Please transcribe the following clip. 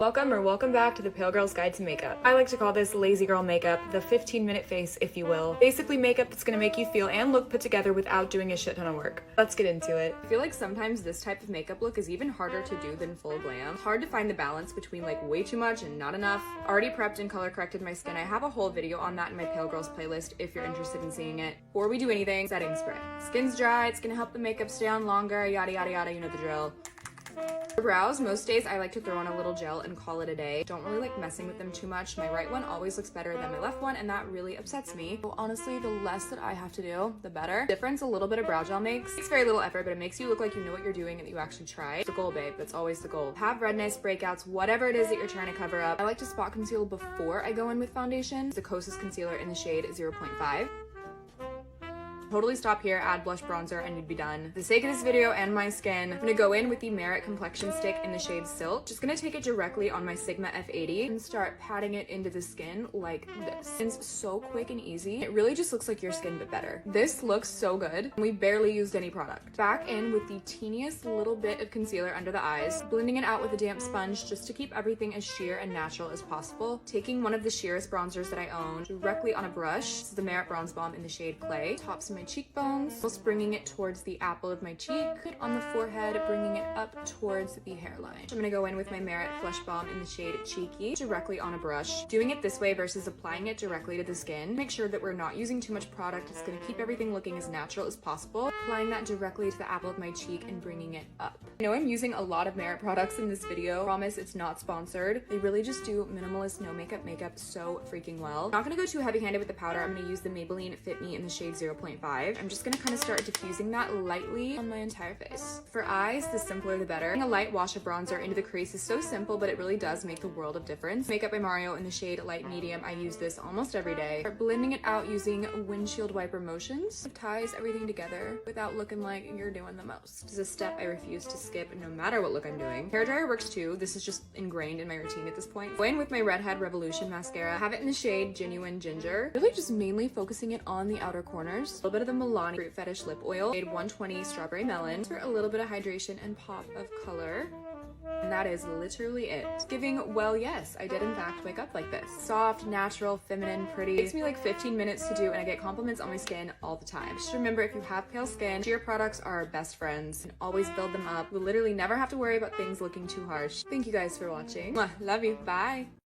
Welcome back to the Pale Girl's Guide to Makeup. I like to call this lazy girl makeup, the 15-minute face, if you will. Basically makeup that's gonna make you feel and look put together without doing a shit ton of work. Let's get into it. I feel like sometimes this type of makeup look is even harder to do than full glam. Hard to find the balance between like way too much and not enough. Already prepped and color corrected my skin. I have a whole video on that in my Pale Girls playlist if you're interested in seeing it. Before we do anything, setting spray. Skin's dry, it's gonna help the makeup stay on longer, yada yada yada, you know the drill. For brows, most days I like to throw on a little gel and call it a day. Don't really like messing with them too much. My right one always looks better than my left one, and that really upsets me. So honestly, the less that I have to do, the better. Difference a little bit of brow gel makes. It takes very little effort, but it makes you look like you know what you're doing and that you actually tried. It's the goal, babe. That's always the goal. Have redness, breakouts, whatever it is that you're trying to cover up. I like to spot conceal before I go in with foundation. The Kosas concealer in the shade 0.5. Totally stop here, add blush bronzer, and you'd be done. For the sake of this video and my skin, I'm gonna go in with the Merit complexion stick in the shade Silk. Just gonna take it directly on my Sigma F80 and start patting it into the skin like this. It's so quick and easy. It really just looks like your skin, but better. This looks so good. We barely used any product. Back in with the teeniest little bit of concealer under the eyes, blending it out with a damp sponge just to keep everything as sheer and natural as possible. Taking one of the sheerest bronzers that I own directly on a brush. This is the Merit Bronze Bomb in the shade Clay. Tops my cheekbones, just bringing it towards the apple of my cheek, on the forehead, bringing it up towards the hairline. I'm gonna go in with my Merit Flush Balm in the shade Cheeky, directly on a brush. Doing it this way versus applying it directly to the skin. Make sure that we're not using too much product. It's gonna keep everything looking as natural as possible. Applying that directly to the apple of my cheek and bringing it up. I know I'm using a lot of Merit products in this video. I promise it's not sponsored. They really just do minimalist, no makeup so freaking well. I'm not gonna go too heavy-handed with the powder. I'm gonna use the Maybelline Fit Me in the shade 0.5. I'm just gonna kind of start diffusing that lightly on my entire face. For eyes, the simpler the better. A light wash of bronzer into the crease is so simple, but it really does make the world of difference. Makeup by Mario in the shade Light Medium. I use this almost every day. Start blending it out using windshield wiper motions. It ties everything together without looking like you're doing the most. This is a step I refuse to skip no matter what look I'm doing. Hairdryer works too. This is just ingrained in my routine at this point. Go in with my Redhead Revolution mascara. Have it in the shade Genuine Ginger. Really just mainly focusing it on the outer corners. A little bit of the Milani Fruit Fetish lip oil, shade 120 Strawberry Melon, for a little bit of hydration and pop of color. And that is literally it. Giving, well, yes, I did in fact wake up like this. Soft, natural, feminine, pretty. It takes me like 15 minutes to do, and I get compliments on my skin all the time. Just remember, if you have pale skin, sheer products are our best friends. And always build them up. We literally never have to worry about things looking too harsh. Thank you guys for watching. Mwah, love you. Bye.